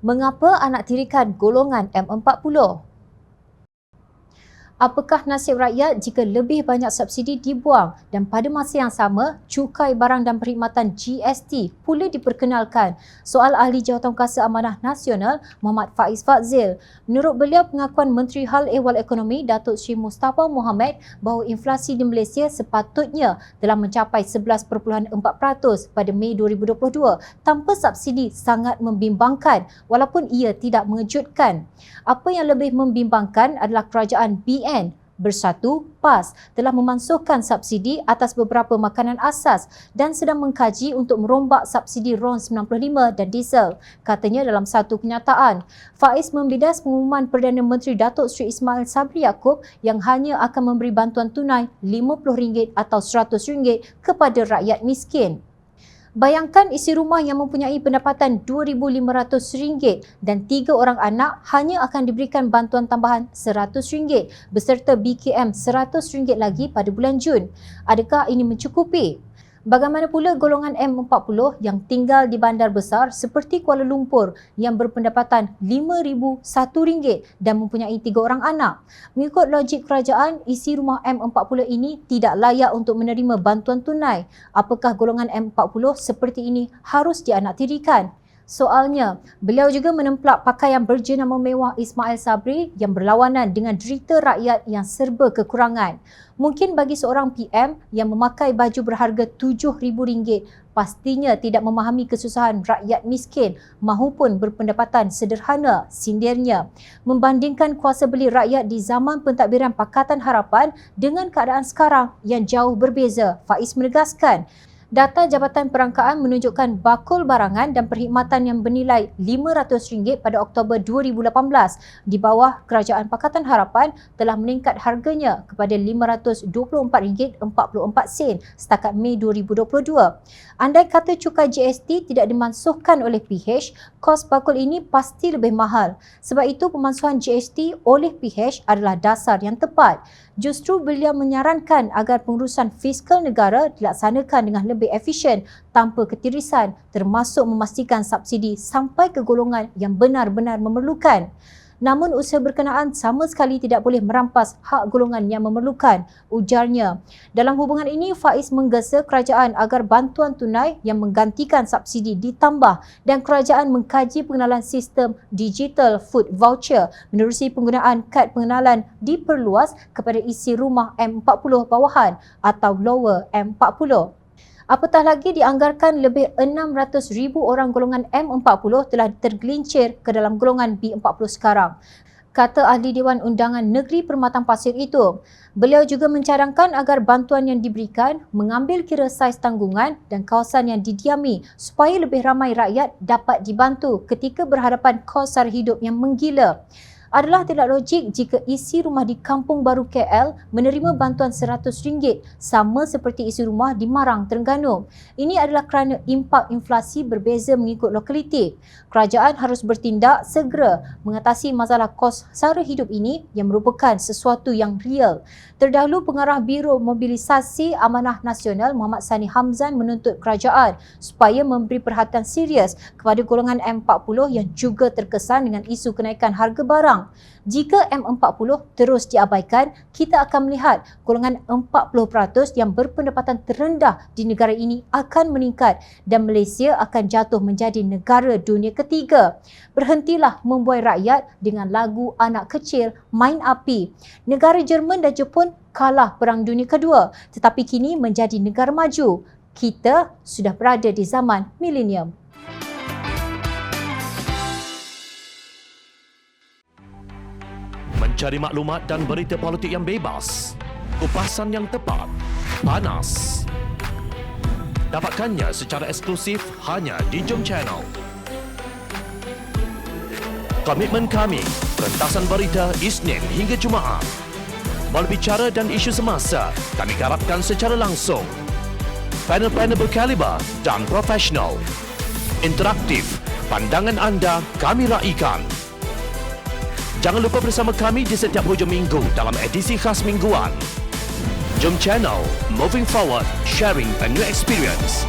Mengapa anak tirikan golongan M40? Apakah nasib rakyat jika lebih banyak subsidi dibuang dan pada masa yang sama, cukai barang dan perkhidmatan GST pula diperkenalkan? Soal Ahli Jawatankuasa Amanah Nasional Muhammad Faiz Fadzil. Menurut beliau, pengakuan Menteri Hal Ehwal Ekonomi Datuk Seri Mustafa Mohamed bahawa inflasi di Malaysia sepatutnya telah mencapai 11.4% pada Mei 2022 tanpa subsidi sangat membimbangkan walaupun ia tidak mengejutkan. Apa yang lebih membimbangkan adalah kerajaan BN Bersatu PAS telah memansuhkan subsidi atas beberapa makanan asas dan sedang mengkaji untuk merombak subsidi RON 95 dan diesel, katanya dalam satu kenyataan. Faiz membidas pengumuman Perdana Menteri Datuk Seri Ismail Sabri Yaakob yang hanya akan memberi bantuan tunai RM50 atau RM100 kepada rakyat miskin. Bayangkan isi rumah yang mempunyai pendapatan RM2,500 dan 3 orang anak hanya akan diberikan bantuan tambahan RM100 beserta BKM RM100 lagi pada bulan Jun. Adakah ini mencukupi? Bagaimana pula golongan M40 yang tinggal di bandar besar seperti Kuala Lumpur yang berpendapatan RM5,001 dan mempunyai 3 orang anak? Mengikut logik kerajaan, isi rumah M40 ini tidak layak untuk menerima bantuan tunai. Apakah golongan M40 seperti ini harus dianaktirikan? Soalnya, beliau juga menemplak pakaian berjenama mewah Ismail Sabri yang berlawanan dengan derita rakyat yang serba kekurangan. Mungkin bagi seorang PM yang memakai baju berharga RM7,000 pastinya tidak memahami kesusahan rakyat miskin mahupun berpendapatan sederhana, sindirnya. Membandingkan kuasa beli rakyat di zaman pentadbiran Pakatan Harapan dengan keadaan sekarang yang jauh berbeza, Faiz menegaskan. Data Jabatan Perangkaan menunjukkan bakul barangan dan perkhidmatan yang bernilai RM500 pada Oktober 2018 di bawah Kerajaan Pakatan Harapan telah meningkat harganya kepada RM524.44 setakat Mei 2022. Andai kata cukai GST tidak dimansuhkan oleh PH, kos bakul ini pasti lebih mahal. Sebab itu pemansuhan GST oleh PH adalah dasar yang tepat. Justru beliau menyarankan agar pengurusan fiskal negara dilaksanakan dengan lebih efisien tanpa ketirisan, termasuk memastikan subsidi sampai ke golongan yang benar-benar memerlukan. Namun usaha berkenaan sama sekali tidak boleh merampas hak golongan yang memerlukan, ujarnya. Dalam hubungan ini, Faiz menggesa kerajaan agar bantuan tunai yang menggantikan subsidi ditambah dan kerajaan mengkaji pengenalan sistem digital food voucher menerusi penggunaan kad pengenalan diperluas kepada isi rumah M40 bawahan atau lower M40. Apatah lagi dianggarkan lebih 600,000 orang golongan M40 telah tergelincir ke dalam golongan B40 sekarang, kata Ahli Dewan Undangan Negeri Permatang Pasir itu. Beliau juga mencadangkan agar bantuan yang diberikan mengambil kira saiz tanggungan dan kawasan yang didiami supaya lebih ramai rakyat dapat dibantu ketika berhadapan kos sara hidup yang menggila. Adalah tidak logik jika isi rumah di Kampung Baru KL menerima bantuan RM100 sama seperti isi rumah di Marang, Terengganu. Ini adalah kerana impak inflasi berbeza mengikut lokaliti. Kerajaan harus bertindak segera mengatasi masalah kos sara hidup ini yang merupakan sesuatu yang real. Terdahulu, Pengarah Biro Mobilisasi Amanah Nasional Muhammad Sani Hamzan menuntut kerajaan supaya memberi perhatian serius kepada golongan M40 yang juga terkesan dengan isu kenaikan harga barang. Jika M40 terus diabaikan, kita akan melihat golongan 40% yang berpendapatan terendah di negara ini akan meningkat dan Malaysia akan jatuh menjadi negara dunia ketiga. Berhentilah membuai rakyat dengan lagu anak kecil main api. Negara Jerman dan Jepun kalah Perang Dunia Kedua tetapi kini menjadi negara maju. Kita sudah berada di zaman milenium. Mencari maklumat dan berita politik yang bebas, kupasan yang tepat, panas. Dapatkannya secara eksklusif hanya di Jom Channel. Komitmen kami, pentasan berita Isnin hingga Jumaat. Melalui cara dan isu semasa, kami garapkan secara langsung. Panel-panel berkaliber dan profesional. Interaktif, pandangan anda kami raikan. Jangan lupa bersama kami di setiap hujung minggu dalam edisi khas mingguan. Jom Channel, moving forward, sharing a new experience.